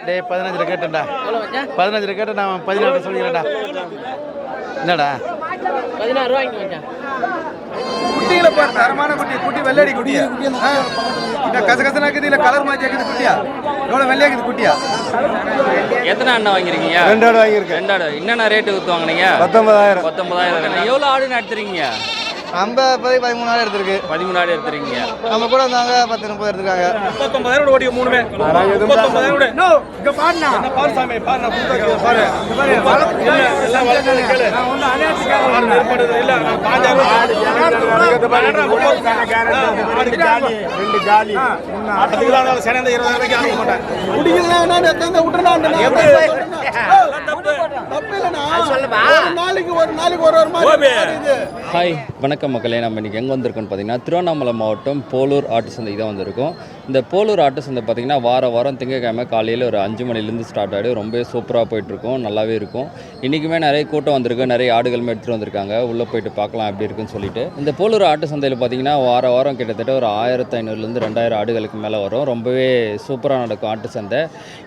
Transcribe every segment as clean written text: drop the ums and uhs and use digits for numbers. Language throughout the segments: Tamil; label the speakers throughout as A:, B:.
A: டேய் 15 கேட்டேன்டா. 15 கேட்டேன், நான் 16 சொல்லிக்கிறேன்டா. என்னடா
B: 16 ரூபாய்க்கு மச்சான்.
C: குட்டியில பாரு, தரமான குட்டி. குட்டி வெள்ளடி குட்டியா? இந்த கசகசனாக்குது இல்ல கலர் மாதிரி இருக்குது குட்டியா? எவ்வளவு வெள்ளையாக்குது குட்டியா?
B: எத்தனை அண்ணா வாங்கிருக்கீங்க?
C: 2 ஆடு வாங்கியிருக்கேன்.
B: 2 ஆடு. என்னென்ன ரேட்டு ஊத்து வாங்குனீங்க?
C: 19,000.
B: 19,000. எவ்வளோ ஆடு எடுத்துறீங்க?
C: 13 ஆடு எடுத்திருக்கு.
B: 13 ஆடு எடுத்துறீங்க.
C: நம்ம கூட வந்தாங்க 10-30 எடுத்துருக்காங்க.
D: 39,000 ஓடி மூணுமே. 39,000. நோ இங்க பாருண்ணா. என்ன பாரு சாமி, பாரு நான் புடிச்சு பாரு. இங்க பாரு. எல்லாம் வளர்ந்து கேளு. நான் ஒண்ணு அநியாயத்துக்காக வரப்படுறது இல்ல. நான் பாஞ்சாங்க. ஆடு ஜாலி, 2 ஜாலி. அதுக்குலாம் சேனந்த 20,000 ரூபாய்க்கு ஆக மாட்டேன். குடிக்கலாம் நான் எத்தனை விட்டுறானே. தப்பு இல்லனா. நாளைக்கு ஒரு மாதிரி இது.
B: ஹாய், வணக்கம் மக்களே. நம்ம இன்றைக்கி எங்கே வந்திருக்கோன்னு பார்த்தீங்கன்னா திருவண்ணாமலை மாவட்டம் போலூர் ஆட்டு சந்தைக்கு தான் வந்திருக்கோம். இந்த போலூர் ஆட்டு சந்தை பார்த்திங்கன்னா வாரம் திங்கக்கிழமை காலையில் ஒரு 5 மணிலேருந்து ஸ்டார்ட் ஆகிடும். ரொம்பவே சூப்பராக போயிட்டுருக்கும், நல்லாவே இருக்கும். இன்றைக்குமே நிறைய கூட்டம் வந்திருக்கு, நிறைய ஆடுகளுமே எடுத்துகிட்டு வந்திருக்காங்க. உள்ளே போயிட்டு பார்க்கலாம் எப்படி இருக்குன்னு சொல்லிட்டு. இந்த போலூர் ஆட்டு சந்தையில் பார்த்திங்கன்னா வாரம் கிட்டத்தட்ட ஒரு 1500லேருந்து 2000 ஆடுகளுக்கு மேலே வரும். ரொம்பவே சூப்பராக நடக்கும் ஆட்டு சந்தை.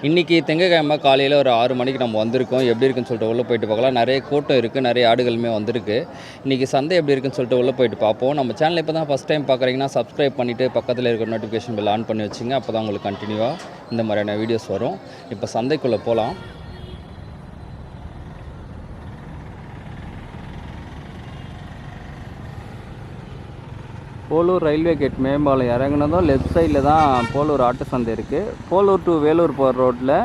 B: இன்றைக்கி திங்கக்கிழமை காலையில் ஒரு 6 மணிக்கு நம்ம வந்திருக்கோம். எப்படி இருக்குன்னு சொல்லிட்டு உள்ளே போயிட்டு பார்க்கலாம். நிறைய கூட்டம் இருக்குது, நிறைய ஆடுகளுமே வந்திருக்கு. இன்றைக்கி சந்தை எப்படி இருக்குன்னு சொல்லிட்டு உள்ளே போயிட்டு பார்ப்போம். நம்ம சேனல் இப்போ தான் ஃபஸ்ட் டைம் பார்க்குறீங்கன்னா சப்ஸ்கிரைப் பண்ணிவிட்டு பக்கத்தில் இருக்கிற நோட்டிஃபிகேஷன் பெல் ஆன் பண்ணி வச்சுங்க. அப்போ தான் உங்களுக்கு கண்டினியூவாக இந்த மாதிரியான வீடியோஸ் வரும். இப்போ சந்தைக்குள்ளே போகலாம். போலூர் ரயில்வே கேட் மேம்பாலம் இறங்கினதும் லெஃப்ட் சைடில் தான் போலூர் ஆட்டு சந்தை இருக்குது. போலூர் டு வேலூர் போகிற ரோட்டில்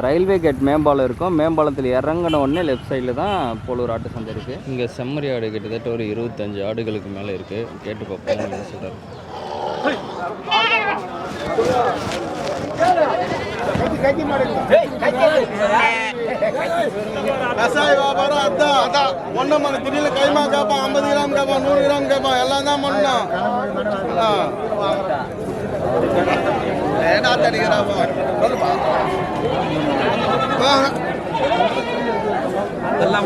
B: ரயில்வே கேட் மேம்பாலம் இருக்கும். மேம்பாலத்தில் இறங்கின உடனே லெஃப்ட் சைடில் தான் போலூர் ஆட்டு சந்தை இருக்குது. இங்கே செம்மறி ஆடு கிட்டத்தட்ட ஒரு 25 ஆடுகளுக்கு மேலே இருக்குது. கேட்டு பார்ப்போம் என்ன சொல்கிறார்.
C: கசாய வியாபாரம் அதான் ஒன்றும் பண்ண திடீர்னு கைமா கேட்பான், 50 கிராம் கேட்பான், 100 கிராம் கேட்பான், எல்லாம் தான் பண்ணோம்.
D: எல்லாம்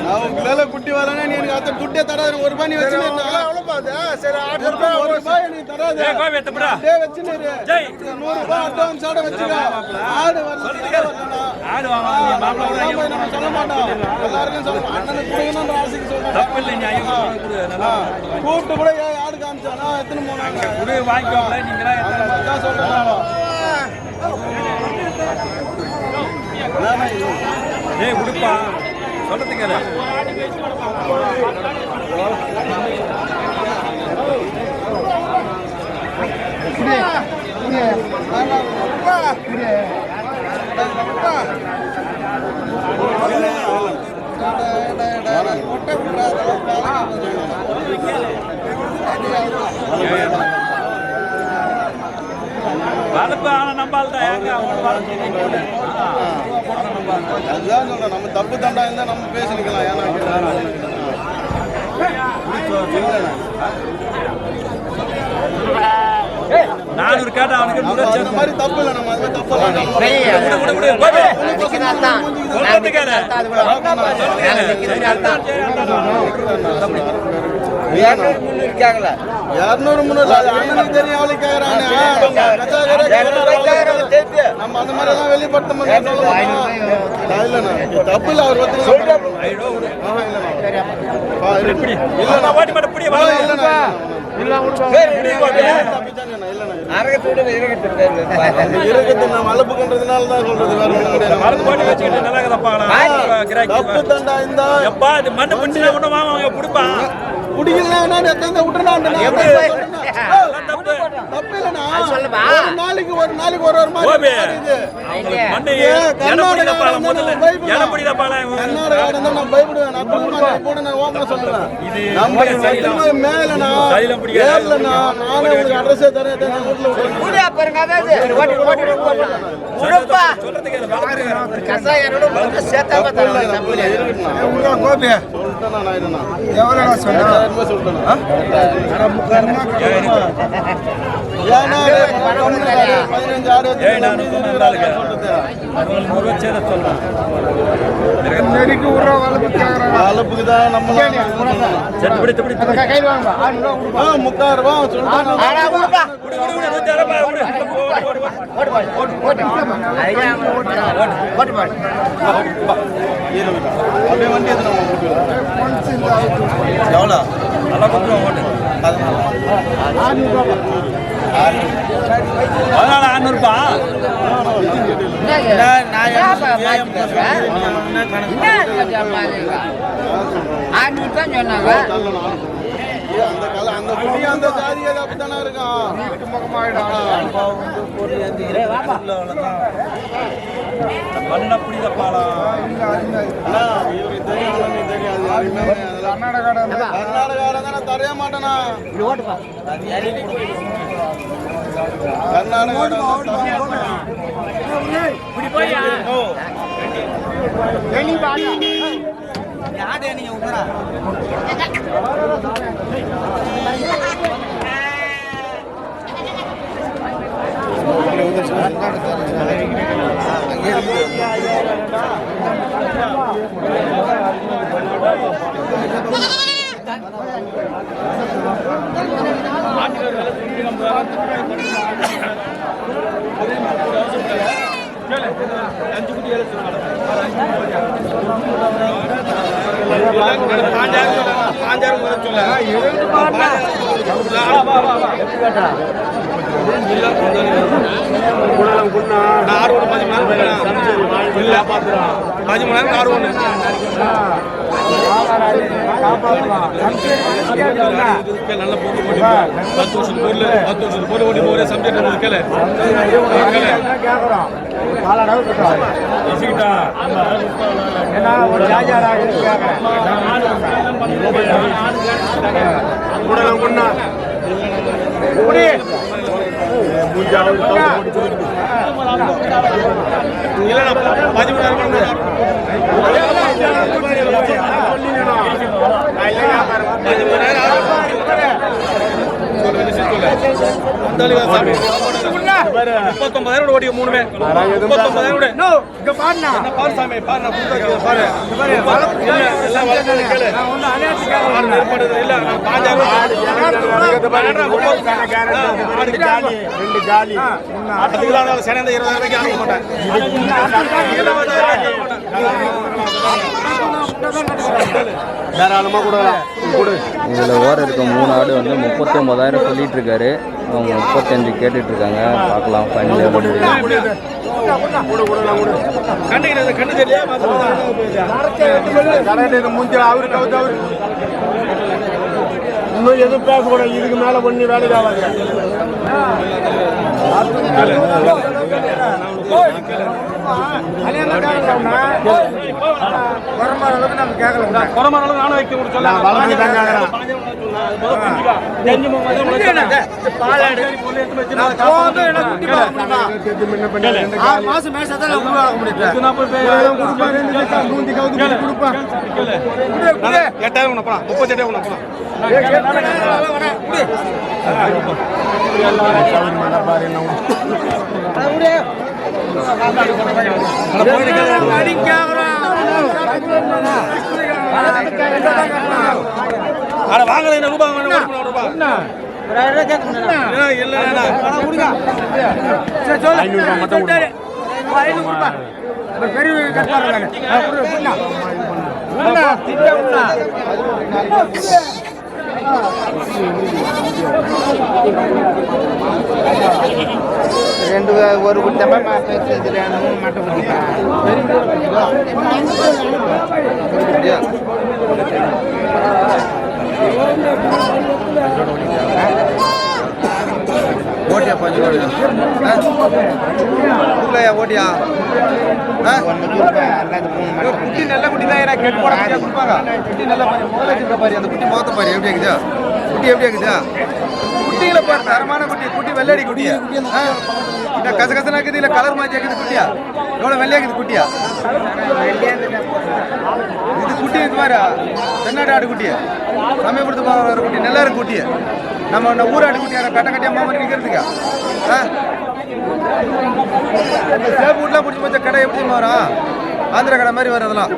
D: நல்லா வேலைக்கு
C: குட்டி வரேன்னா நீ எனக்கு அத்த துட்டே தராது. ஒரு ரூபாய் நீ வச்சு சரி 800 ரூபாய், 1 ரூபாய் நீ தராது. வச்சு 100 ரூபாய் அட்வான்ஸ் ஆட வச்சுக்க. ஆடு ஆடு நம்ம சொல்ல மாட்டோம், எல்லாருக்கும் சொல்ல அண்ணனுக்கு கொடுக்கணும்ன்ற ஆசைக்கு சொல்றேன். கூப்பிட்டு கூட ஆடு காமிச்சானா எத்தனை போனாங்க
D: வாங்கிக்கோங்களேன். நீங்களா
C: சொல்றேன்.
D: ஏய் உடுப்பா சொல்றதுக்கு
C: அதுதான் சொல்றேன். நம்ம தப்பு தண்டா இருந்தா நம்ம பேசிக்கலாம். ஏன்னா
D: 400 கேட்டா அவனுக்கு
C: அந்த மாதிரி தப்பு இல்லை. நம்ம அது தப்பு இருக்காங்களா 200-300 தெரியும். அவளுக்கு கேட்கறாங்க நம்ம அந்த மாதிரி எல்லாம் வெளிப்படுத்த தப்பு இல்லை. அவர் நம்ம அலப்பு பண்றதுனால தான் சொல்றது. தப்பு தண்டா இருந்தா
D: மண்ணு பிடிச்சா ஒண்ணு வாங்க பிடிப்பான்.
C: குடிக்கலாம் எத்தனை விட்டுறான். தப்பு இல்லனா. நாளைக்கு ஒரு மாதிரி கர்நாடகா நான் பயப்படுவேன். நான் போட நான் ஓப்பனா சொல்றேன். நம்ம மொத்தமா மேலனா ஏர்லனா நானே உங்களுக்கு அட்ரஸ் தரேன்.
E: கூடியா பாருங்க அதாவது உடுப்பா கசாயரோட வந்து சேத்தாம தரலாம் தப்புல
C: உங்க கோபி சொல்றேன் நான் இதனா எவ்வளவு சொன்னா 2000 ரூபாய் சொல்றேன். அட முக்கறமா ஏனா 15 ஆடு ஏய் நான் சொல்றேன் 100 ரூபாய் சேர சொல்றேன். நெறிக்கு உற வலப்பு கேக்குறாங்க. வலப்புக்கு தான் நம்ம சரி பிடி கையில வாங்க 600 ரூபாய் கொடுப்பா. முக்கார் ரூபாய் சொல்றேன். அட கொடுப்பா குடி 100 ரூபாய் ஓடு அப்படியே வண்டி எத்தனை எவ்வளோ நல்லா கொடுத்துருவோம் ஓட்டு 600 அந்த கால அந்த குட்டி அந்த ஜாதியே அப்படிதானே இருக்கான். வீட்டு முகமாயிடும் கர்நாடகாட தானே தரைய மாட்டேனா நல்ல போட்டு 10 வருஷம் பொருள் ஓடி போற சப்ஜெக்ட் கேளு ஓடி 3 தாராளமா
B: இதில் ஓர இருக்க 3 ஆடு வந்து 39,000 சொல்லிட்டு இருக்காரு. அவங்க 35 கேட்டுட்டு இருக்காங்க. பார்க்கலாம் ஃபைனல்
C: இன்னும் எதுவும் பேசக்கூடாது. இதுக்கு மேல பண்ணி வேலைக்கு ஆகாது. நானும் வைக்க ரெண்டு ஒரு குட்டமா மட்டை ஓட்டியா பஞ்சு ஓட்டியா
E: அது 3 மட்டும்.
C: குட்டி நல்ல குட்டி தான் கெட்டு போட முடியாது கொடுப்பாங்க. குட்டி நல்ல முதல்ல வச்சிருக்க பாரு அந்த குட்டி முகத்தை பாரு எப்படி இருக்குதா? குட்டி எப்படி இருக்குதா? குட்டியில பாரு தரமான குட்டி. குட்டி வெள்ளடி குட்டியா? இந்த கசகசனா இருக்குது இல்ல கலர் மாதிரி இருக்குது குட்டியா? எவ்வளவு வெள்ளையா இருக்குது குட்டியா? இது குட்டி இது பாரு தென்னாடு ஆடு குட்டியா? சமயப்படுத்து ஒரு குட்டி நல்லா இருக்கு குட்டியா? நம்ம ஊராடு குட்டியா கட்ட கட்டியா மாமன் நிக்கிறதுக்கா? இந்த சேப்பு வீட்டுலாம் பிடிச்சி போச்ச கடை எப்படி வரும்? ஆந்திர கடை மாதிரி வரும் அதெல்லாம்.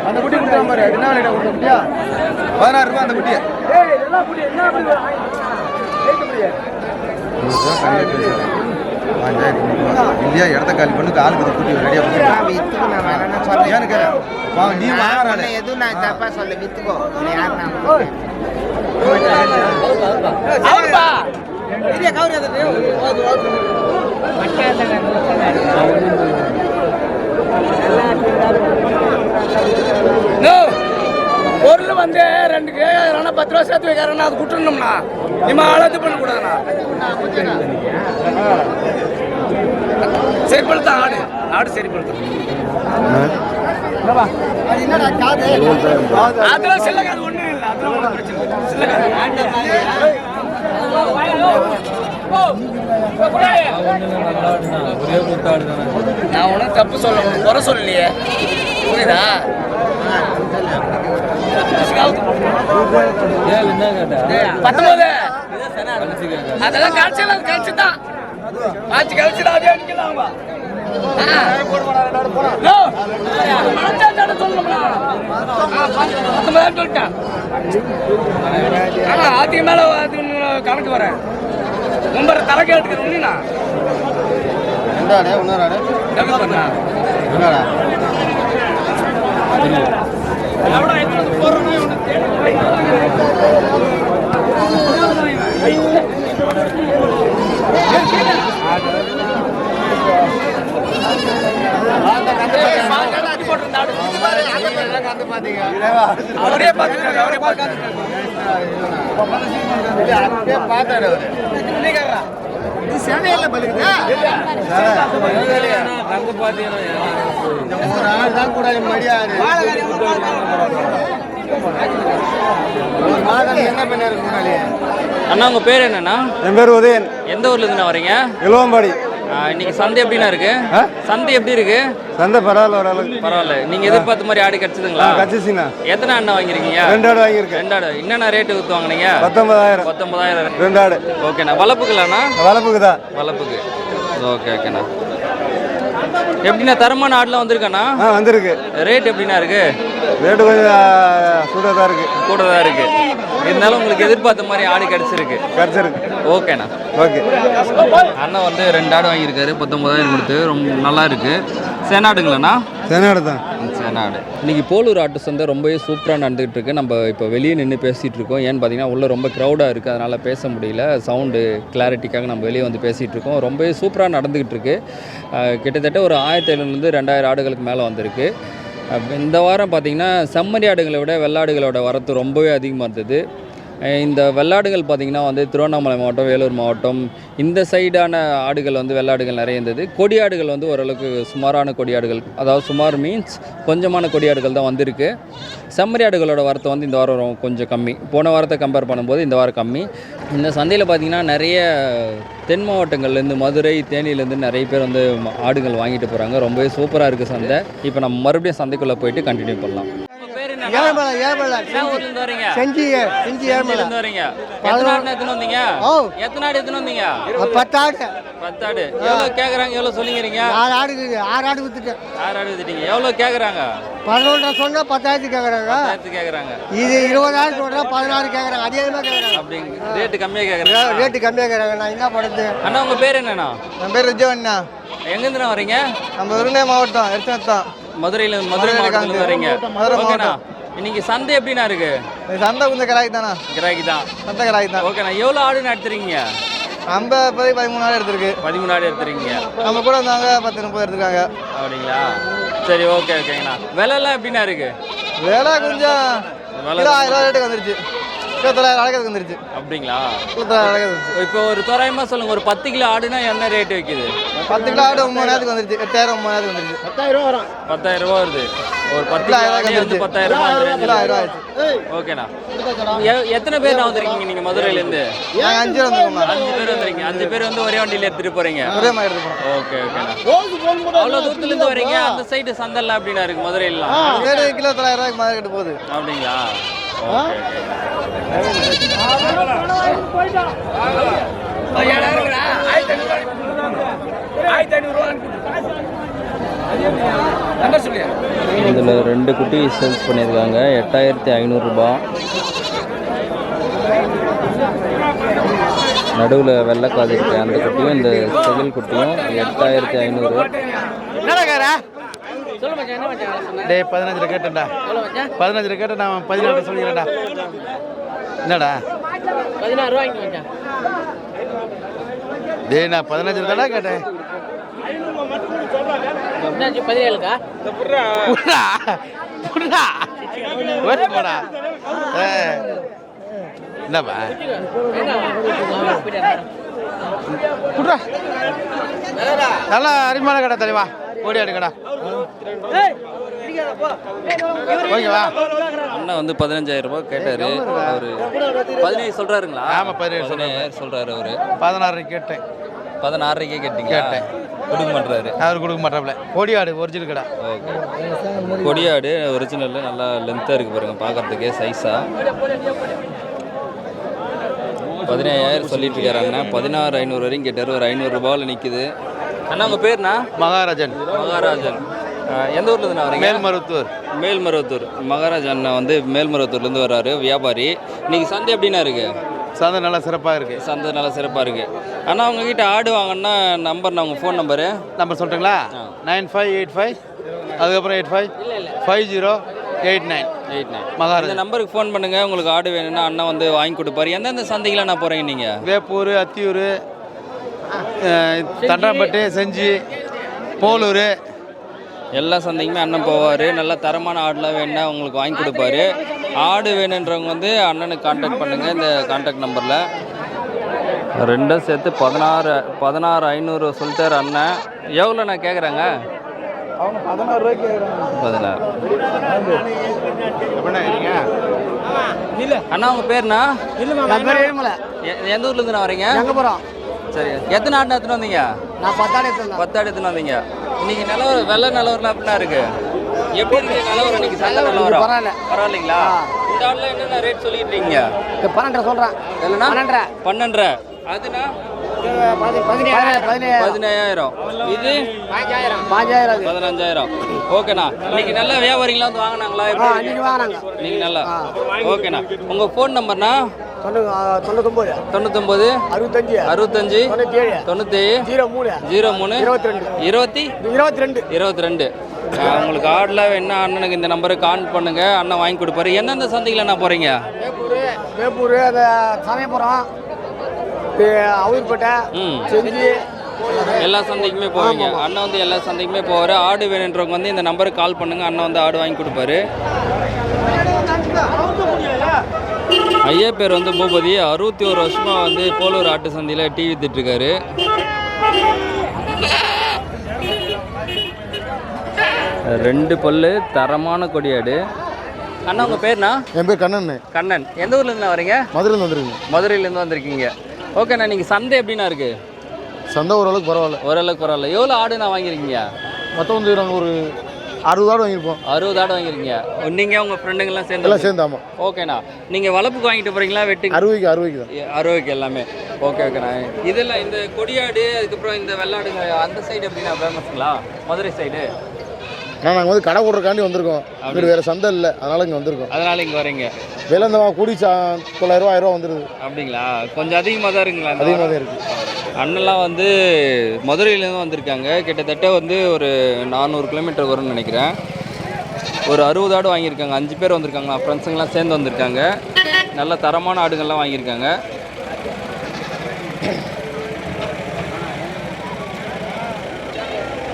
C: அந்த குட்டி கொடுத்தா மாதிரி என்ன விலையிட கொடுத்த குட்டியா? 16 ரூபா அந்த குட்டியை. இல்லையா இடத்த காலி பண்ணு காலுக்கு குட்டி ரெடியா நீ வாங்க
E: எதுவும் நான் தப்பா சொல்ல வித்துக்கோ
D: பொருள் வந்து 2 கேட்கறானா 10 ரூபா சேர்த்து வைக்கிறானா அது குட்டுணும்னா இம்மா ஆளாது பண்ணக்கூடாதுண்ணா. சரிப்படுத்த ஆடு சரிப்படுத்த அதெல்லாம் செல்லக்காது ஒன்றும் இல்லை. அதெல்லாம் பிரச்சனை நான் ஒன்றும் தப்பு சொல்ல குறை சொல்லலையே புரியுதா? அதெல்லாம் கழிச்சுதான் அதே அடிக்கலாம். அதுக்கு மேல கணக்கு வரேன் ரொம்ப தலை கேட்டுக்கிறேன். அவரே
B: அண்ணா உங்க பேர் என்னன்னா?
F: என் பேர் உதயன்.
B: எந்த ஊர்ல இருந்து வரீங்க?
F: இலவம்பாடி.
B: இன்னைக்கு சந்தை எப்படின்னா இருக்கு? சந்தை எப்படி இருக்கு?
F: சந்தை பரவாயில்ல ஓரளவுக்கு பரவாயில்ல.
B: நீங்க எதிர்பார்த்த மாதிரி ஆடு கிடைச்சதுங்களா?
F: கிடைச்சிச்சுண்ணா.
B: எத்தனை அண்ணா வாங்கிருக்கீங்க?
F: 2 ஆடு வாங்கியிருக்கேன்.
B: 2 ஆடு. என்னென்ன ரேட்டு வித்து வாங்கினீங்க?
F: 19,000.
B: 19,000.
F: 2 ஆடு.
B: ஓகேண்ணா. வளர்ப்புக்கலாண்ணா?
F: வளர்ப்புக்கு தான்.
B: வளர்ப்புக்கு. ஓகேண்ணா. எப்படின்னா தரமான ஆடுலாம் வந்திருக்காண்ணா?
F: வந்திருக்கு.
B: ரேட் எப்படின்னா இருக்கு?
F: ரேட்டு கொஞ்சம் கூட தான் இருக்கு.
B: கூட தான் இருக்கு. இருந்தாலும் உங்களுக்கு எதிர்பார்த்த மாதிரி ஆடு கிடைச்சிருக்கு. ஓகேண்ணா. ஓகே. அண்ணன் வந்து 2 ஆடு வாங்கியிருக்காரு 19,000 கொடுத்து. ரொம்ப நல்லா இருக்கு. சேனாடுங்களாண்ணா?
F: சேனாடு தான்.
B: சேனாடு. இன்னைக்கு போலூர் ஆட்டு சந்தை ரொம்பவே சூப்பராக நடந்துகிட்டு இருக்கு. நம்ம இப்போ வெளியே நின்று பேசிகிட்டு இருக்கோம். ஏன்னு பார்த்தீங்கன்னா உள்ளே ரொம்ப க்ரௌடாக இருக்குது, அதனால் பேச முடியல. சவுண்டு கிளாரிட்டிக்காக நம்ம வெளியே வந்து பேசிகிட்டு இருக்கோம். ரொம்பவே சூப்பராக நடந்துக்கிட்டு இருக்கு. கிட்டத்தட்ட ஒரு 1700 2000 ஆடுகளுக்கு மேலே வந்திருக்கு. இந்த வாரம் பார்த்திங்கன்னா செம்மறி ஆடுகளை விட வெள்ளாடுகளோட வரத்து ரொம்பவே அதிகமாக இருந்தது. இந்த வெள்ளாடுகள் பார்த்திங்கன்னா வந்து திருவண்ணாமலை மாவட்டம், வேலூர் மாவட்டம் இந்த சைடான ஆடுகள் வந்து வெள்ளாடுகள் நிறைய இருந்தது. கொடியாடுகள் வந்து ஓரளவுக்கு சுமாரான கொடியாடுகள், அதாவது சுமார் மீன்ஸ் கொஞ்சமான கொடியாடுகள் தான் வந்திருக்கு. செம்மறி ஆடுகளோட வரத்தை வந்து இந்த வாரம் கொஞ்சம் கம்மி. போன வாரத்தை கம்பேர் பண்ணும்போது இந்த வாரம் கம்மி. இந்த சந்தையில் பார்த்திங்கன்னா நிறைய தென் மாவட்டங்கள்லேருந்து, மதுரை, தேனியிலேருந்து நிறைய பேர் வந்து ஆடுகள் வாங்கிட்டு போகிறாங்க. ரொம்பவே சூப்பராக இருக்குது சந்தை. இப்போ நம்ம மறுபடியும் சந்தைக்குள்ளே போயிட்டு கண்டினியூ பண்ணலாம்.
E: செஞ்சி
B: வரீங்க? எத்தனை ஆடு எத்தனை வந்தீங்க?
E: 10 ஆடு.
B: 10 ஆடு. எவ்வளோ கேட்குறாங்க? எவ்வளோ சொல்லிக்கிறீங்க?
E: 6 ஆடு வித்துட்டேன்.
B: 6 ஆடு வித்துட்டீங்க. எவ்வளோ கேட்குறாங்க?
E: 11 சொன்னா 10,000 கேட்குறாங்க.
B: 10,000 கேட்குறாங்க.
E: இது 20,000 சொல்றா 16 கேட்குறாங்க. அதிகமாக கேட்குறாங்க.
B: அப்படிங்க ரேட்டு கம்மியாக கேட்குறாங்க.
E: ரேட்டு கம்மியாக கேட்குறாங்க. நான் என்ன பண்ணுறது?
B: அண்ணா உங்கள் பேர் என்னண்ணா?
C: என் பேர் விஜயண்ணா.
B: எங்கேருந்து வரீங்க?
C: நம்ம விருதுநகர் மாவட்டம் எர்த்தனத்தான்.
B: மதுரை மாவட்டத்துலேருந்து வரீங்க. ஓகேண்ணா. இன்னைக்கு சந்தை எப்படிண்ணா இருக்கு?
C: சந்தை கொஞ்சம் கிராக்கி தானா?
B: கிராக்கி தான்.
C: சந்தை கிராக்கி தான்.
B: ஓகேண்ணா. எவ்வளோ ஆடு எடுத்துறீங்க?
C: நம்ம 13 ஆடு எடுத்துருக்கு.
B: 13 ஆடு எடுத்துறீங்க.
C: நம்ம கூட வந்தாங்க 10-30 எடுத்துருக்காங்க.
B: அப்படிங்களா? சரி, ஓகேண்ணா. விலைலாம் எப்படிண்ணா இருக்கு?
C: விலை கொஞ்சம் 1000 ரூபா ரேட்டுக்கு வந்துருச்சு.
A: இருபத்தொள்ளாயிரம் அழகாக வந்துருச்சு.
B: அப்படிங்களா?
A: அழகாக வந்துருச்சு.
B: இப்போ ஒரு தோராயமாக சொல்லுங்கள், ஒரு 10 கிலோ ஆடுனா என்ன ரேட்டு விற்கிது?
A: 10 கிலோ ஆடு 9,000 வந்துருச்சு. 8,000 9,000 வந்துருச்சு.
E: 10,000 வரும்.
B: 10,000 ரூபா வருது. ஒரு 10 கிலோ ஆடு வந்து 10,000 ரூபா
A: ஆயிடுச்சு.
B: ஓகேண்ணா. எத்தனை பேர் நான் வந்திருக்கீங்க நீங்கள் மதுரையிலேருந்து?
A: நாங்கள் 5 பேர் வந்துருக்கோம்.
B: 5 பேர் வந்துருக்கீங்க. 5 பேர் வந்து ஒரே வண்டியில் எடுத்துகிட்டு போகிறீங்க.
A: ஒரே மாதிரி எடுத்து போகிறோம்.
B: ஓகே ஓகேண்ணா. அவ்வளோ தூரத்துலேருந்து வரீங்க, அந்த சைடு சந்தெல்லாம் எப்படின்னா இருக்குது மதுரையிலாம்?
A: சரி, கிலோ 9,000 மார்க்கெட்டு போகுது.
B: அப்படிங்களா? ஓகே இதில் 2 குட்டி சேல்ஸ் பண்ணியிருக்காங்க. 8,500 ரூபா. நடுவில் வெள்ளைக்காது இருக்கு, அந்த குட்டியும் இந்த செதில் குட்டியும் 8,500.
A: டேய் 15 கேட்டேன்டா. 15 கேட்ட நான் 14 சொல்லிக்கிறேன்டா. என்னடா
E: 16 ரூபாய்க்கு வச்சேன்.
A: டேய் நான் 15 தானே கேட்டேன்.
E: 17க்கா?
A: புடா புடா போடா. என்னப்பா புடா, நல்லா அருமையான கடை தலைவா. ஓடி ஆடு கடை. ஓகேவா?
B: அண்ணா வந்து 15,000 ரூபாய் கேட்டார். அவர் 17 சொல்கிறாருங்களா?
A: ஆமாம் 17
B: சொல்கிறாரு. அவர்
A: 16 கேட்டேன்.
B: 16,000 கேட்டீங்க?
A: கேட்டேன்.
B: கொடுக்க மாட்டாரு.
A: அவர் கொடுக்க மாட்டாப்ல. கொடி ஆடு ஒரிஜினல் கடை.
B: ஓகே. கொடியாடு ஒரிஜினல், நல்லா லென்த்தாக இருக்குது பாருங்கள் பார்க்குறதுக்கே சைஸாக. 17,000 சொல்லிட்டு இருக்காருங்கண்ணா. 16,500 வரையும் கேட்டார். ஒரு 500 ரூபாவில் நிற்குது. அண்ணா உங்கள் பேர்ண்ணா?
A: மகாராஜன்.
B: மகாராஜன். எந்த ஊர்லேருந்து வரீங்க?
A: மேல்மருவத்தூர்.
B: மேல்மருவத்தூர். மகாராஜன் அண்ணா வந்து மேல்மருவத்தூர்லேருந்து வர்றாரு, வியாபாரி. இன்றைக்கி சந்தை எப்படின்னா இருக்குது?
A: சந்தை நல்லா சிறப்பாக இருக்குது.
B: சந்தை நல்லா சிறப்பாக இருக்குது. ஆனால் உங்ககிட்ட ஆடு வாங்கன்னா நம்பர், உங்கள் ஃபோன் நம்பரு
A: நம்பர் சொல்லிட்டுங்களா? 9585 அதுக்கப்புறம் 855089 மகாராஜன்.
B: இந்த நம்பருக்கு ஃபோன் பண்ணுங்கள். உங்களுக்கு ஆடு வேணும்னா அண்ணா வந்து வாங்கி கொடுப்பாரு. எந்தெந்த சந்தைக்கெலாம் நான் போகிறீங்க நீங்கள்?
A: வேப்பூர், அத்தியூர், தண்டராம்பட்டு, செஞ்சி, போலூர்,
B: எல்லா சந்தைக்குமே அண்ணன் போவார். நல்ல தரமான ஆடுலாம் வேணுன்னா உங்களுக்கு வாங்கி கொடுப்பாரு. ஆடு வேணுன்றவங்க வந்து அண்ணனுக்கு கான்டாக்ட் பண்ணுங்கள் இந்த கான்டாக்ட் நம்பரில். ரெண்டும் சேர்த்து 16,500 சொல்லிட்டார் அண்ணன். எவ்வளோ நான் கேட்குறேங்க?
A: அவங்க 16 ரூபாய்க்கு
B: 16.
E: இல்ல
B: அண்ணா உங்கள் பேர்ண்ணா?
E: இல்ல
B: எந்த ஊர்லேருந்து நான் வரீங்க?
E: எங்க போறோம்?
B: சரி, எத்தனை ஆடு எடுத்துன்னு வந்தீங்க?
E: நான் 10 ஆடு எடுத்தேன்.
B: 10 ஆடு எடுத்துன்னு வந்தீங்க. இன்னைக்கு நிலவரம் வெள்ளை நிலவரம் அப்படின்னா இருக்கு. எப்படி இருக்கு நிலவரம்? இன்னைக்கு சந்தை நிலவரம்
E: பரவாயில்ல.
B: பரவாயில்லைங்களா? இந்த ஆடுல என்னென்ன ரேட் சொல்லிட்டு இருக்கீங்க?
E: 12 சொல்றேன்.
B: இல்லைன்னா
E: 12.
B: 12. அதுனா 15,000. இது
E: 5,000.
B: 15,000. ஓகேண்ணா. இன்னைக்கு நல்ல வியாபாரிங்களா வந்து வாங்கினாங்களா?
E: இன்னைக்கு வாங்கினாங்க.
B: நீங்க நல்லா. ஓகேண்ணா. உங்க ஃபோன் நம்பர்னா?
E: 99
B: 65 65 97 03 22. உங்களுக்கு ஆடெலாம் வேணா அண்ணனுக்கு இந்த நம்பருக்கு கான்டாக்ட் பண்ணுங்க. அண்ணன் வாங்கி கொடுப்பாரு. எந்தெந்த சந்தையில் என்ன போகிறீங்க?
E: வேப்பூர், அந்த சமயபுரம், அவுர்பேட்டை, செஞ்சி,
B: எல்லா சந்தைக்குமே போவீங்க. அண்ணன் வந்து எல்லா சந்தைக்குமே போவார். ஆடு வேணுன்றவங்க வந்து இந்த நம்பருக்கு கால் பண்ணுங்கள். அண்ணன் வந்து ஆடு வாங்கி கொடுப்பாரு. ஐயா பேர் வந்து பூபதி. 61 வருஷமாக வந்து போலூர் ஆட்டு சந்தையில் டீ வித்துட்ருக்காரு. ரெண்டு பல்லு தரமான கொடியாடு. அண்ணா உங்கள் பேர்ண்ணா?
F: என் பேர் கண்ணன்.
B: கண்ணன். எந்த ஊர்லேருந்து வரீங்க?
F: மதுரையிலேருந்து வந்துருக்கீங்க.
B: மதுரையிலேருந்து வந்திருக்கீங்க. ஓகேண்ணா. நீங்கள் சந்தை எப்படின்னா இருக்குது?
F: சந்தை ஓரளவுக்கு பரவாயில்ல.
B: ஓரளவுக்கு பரவாயில்ல. எவ்வளோ ஆடு நான் வாங்கியிருக்கீங்க?
F: மொத்தம் வந்து நாங்கள் ஒரு 60 ஆடு வாங்கியிருப்போம்.
B: 60 ஆடு வாங்கியிருக்கீங்க. நீங்கள் உங்கள் ஃப்ரெண்டுங்கெல்லாம் சேர்ந்து?
F: எல்லாம் சேர்ந்து. ஆமாம்.
B: ஓகேண்ணா. நீங்கள் வளர்ப்புக்கு வாங்கிட்டு போகிறீங்களா வெட்டி?
F: 60 தான்.
B: 60 எல்லாமே. ஓகேண்ணா. இதெல்லாம் இந்த கொடியாடு, அதுக்கப்புறம் இந்த வெள்ளாடுங்க அந்த சைடு எப்படின்னா ஃபேமஸுங்களா? மதுரை சைடு
F: நாங்கள் வந்து கடை போடுறக்காண்டி வந்திருக்கோம். இங்கே வேறு சந்தை இல்லை, அதனால் இங்கே வந்திருக்கோம்.
B: அதனால் இங்கே வரீங்க.
F: விலை இந்த கூடி 9,000 1000 வந்துடுது.
B: அப்படிங்களா? கொஞ்சம் அதிகமாக தான் இருக்குங்களா?
F: அதிகமாக தான் இருக்குது.
B: அண்ணெல்லாம் வந்து மதுரையிலேருந்து வந்திருக்காங்க. கிட்டத்தட்ட வந்து ஒரு 400 கிலோமீட்டர் வரும்னு நினைக்கிறேன். ஒரு 60 ஆடு வாங்கியிருக்காங்க. 5 பேர் வந்திருக்காங்க. ஃப்ரெண்ட்ஸுங்கெல்லாம் சேர்ந்து வந்திருக்காங்க. நல்ல தரமான ஆடுகள்லாம் வாங்கியிருக்காங்க.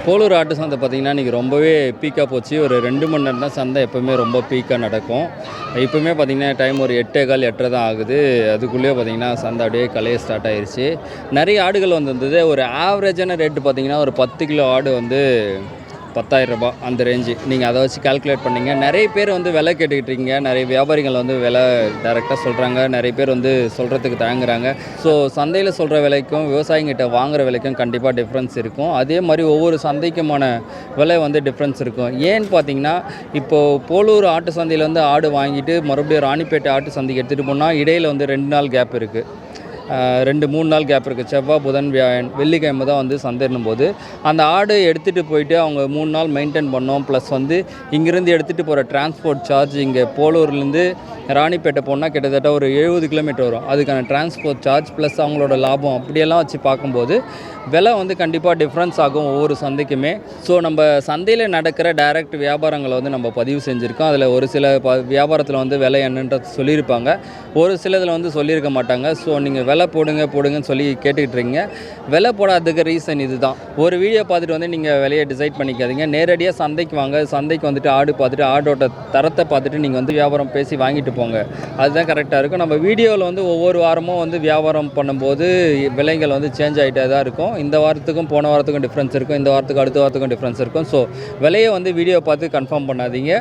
B: போலூர் ஆட்டு சந்தை பார்த்திங்கன்னா இன்றைக்கி ரொம்பவே பீக்காக போச்சு. ஒரு 2 மணி நேரம் தான் சந்தை எப்போவுமே ரொம்ப பீக்காக நடக்கும். இப்போவுமே பார்த்திங்கன்னா டைம் ஒரு 8:15 8:30 தான் ஆகுது. அதுக்குள்ளேயே பார்த்திங்கன்னா சந்தை அப்படியே கலைய ஸ்டார்ட் ஆயிடுச்சு. நிறைய ஆடுகள் வந்திருந்தது. ஒரு ஆவரேஜான ரேட்டு பார்த்திங்கன்னா ஒரு 10 கிலோ ஆடு வந்து 10,000 ரூபாய் அந்த ரேஞ்சு. நீங்கள் அதை வச்சு கால்குலேட் பண்ணிங்க. நிறைய பேர் வந்து விலை கேட்டுக்கிட்டு இருக்கீங்க. நிறைய வியாபாரிகள் வந்து விலை டைரெக்டாக சொல்கிறாங்க. நிறைய பேர் வந்து சொல்கிறதுக்கு தயங்குறாங்க. ஸோ சந்தையில் சொல்கிற விலைக்கும் விவசாயிங்கிட்ட வாங்குகிற விலைக்கும் கண்டிப்பாக டிஃப்ரென்ஸ் இருக்கும். அதே மாதிரி ஒவ்வொரு சந்தைக்குமான விலை வந்து டிஃப்ரென்ஸ் இருக்கும். ஏன்னு பார்த்தீங்கன்னா இப்போது போலூர் ஆட்டு சந்தையில் வந்து ஆடு வாங்கிட்டு மறுபடியும் ராணிப்பேட்டை ஆட்டு சந்தைக்கு எடுத்துகிட்டு போனால் இடையில் வந்து 2 நாள் கேப் இருக்குது. 2-3 நாள் கேப் இருக்குது. செவ்வாய், புதன், வியாழன், வெள்ளிக்கிழமை தான் வந்து சந்தைன்னும் போது அந்த ஆடு எடுத்துகிட்டு போயிட்டு அவங்க 3 நாள் மெயின்டைன் பண்ணோம். ப்ளஸ் வந்து இங்கேருந்து எடுத்துகிட்டு போகிற டிரான்ஸ்போர்ட் சார்ஜ், இங்கே போலூர்லேருந்து ராணிப்பேட்டை போனால் கிட்டத்தட்ட ஒரு 70 கிலோமீட்டர் வரும். அதுக்கான டிரான்ஸ்போர்ட் சார்ஜ் ப்ளஸ் அவங்களோட லாபம் அப்படியெல்லாம் வச்சு பார்க்கும்போது விலை வந்து கண்டிப்பாக டிஃப்ரென்ஸ் ஆகும் ஒவ்வொரு சந்தைக்குமே. ஸோ நம்ம சந்தையில் நடக்கிற டைரக்ட் வியாபாரங்களை வந்து நம்ம பதிவு செஞ்சுருக்கோம். அதில் ஒரு சில வியாபாரத்தில் வந்து விலை என்னன்றது சொல்லியிருப்பாங்க, ஒரு சிலதில் வந்து சொல்லியிருக்க மாட்டாங்க. ஸோ நீங்கள் விலை போடுங்கன்னு சொல்லி கேட்டுக்கிட்டு இருக்கீங்க. விலை போடாததுக்கு ரீசன் இது தான். ஒரு வீடியோ பார்த்துட்டு வந்து நீங்கள் விலையை டிசைட் பண்ணிக்காதீங்க. நேரடியாக சந்தைக்கு வாங்க. சந்தைக்கு வந்துட்டு ஆடு பார்த்துட்டு ஆடோட தரத்தை பார்த்துட்டு நீங்கள் வந்து வியாபாரம் பேசி வாங்கிட்டு போங்க. அதுதான் கரெக்டாக இருக்கும். நம்ம வீடியோவில் வந்து ஒவ்வொரு வாரமும் வந்து வியாபாரம் பண்ணும்போது விலைகள் வந்து சேஞ்ச் ஆகிட்டே தான் இருக்கும். இந்த வாரத்துக்கும் போன வாரத்துக்கும் டிஃப்ரென்ஸ் இருக்கும். இந்த வாரத்துக்கு அடுத்த வாரத்துக்கும் டிஃப்ரென்ஸ் இருக்கும். ஸோ விலையை வந்து வீடியோ பார்த்து கன்ஃபார்ம் பண்ணாதீங்க.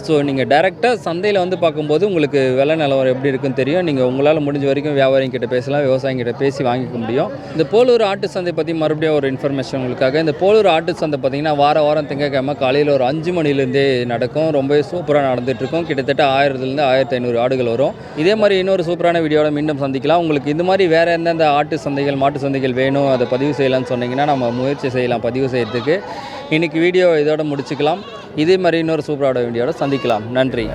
B: ஸோ நீங்கள் டைரெக்டாக சந்தையில் வந்து பார்க்கும்போது உங்களுக்கு விலை நிலவரம் எப்படி இருக்குன்னு தெரியும். நீங்கள் உங்களால் முடிஞ்ச வரைக்கும் வியாபாரிங்கிட்ட பேசலாம், விவசாயிங்கிட்ட பேசி வாங்கிக்க முடியும். இந்த போலூர் ஆட்டு சந்தை பற்றி மறுபடியும் ஒரு இன்ஃபர்மேஷன் உங்களுக்காக. இந்த போலூர் ஆட்டு சந்தை பார்த்திங்கன்னா வாரம் திங்கக்கிழமை காலையில் ஒரு 5 மணிலேருந்தே நடக்கும். ரொம்பவே சூப்பராக நடந்துகிட்ருக்கும். கிட்டத்தட்ட 1000லேருந்து 1500 ஆடுகள் வரும். இதே மாதிரி இன்னொரு சூப்பரான வீடியோட மீண்டும் சந்திக்கலாம். உங்களுக்கு இந்த மாதிரி வேறு எந்தெந்த ஆட்டு சந்தைகள் மாட்டு சந்தைகள் வேணும், அதை பதிவு செய்யலாம்னு சொன்னீங்கன்னா நம்ம முயற்சி செய்யலாம் பதிவு செய்யறதுக்கு. இன்றைக்கி வீடியோ இதோட முடிச்சுக்கலாம். இதே மாதிரி இன்னொரு சூப்பரான வீடியோட சந்திக்கலாம். நன்றி.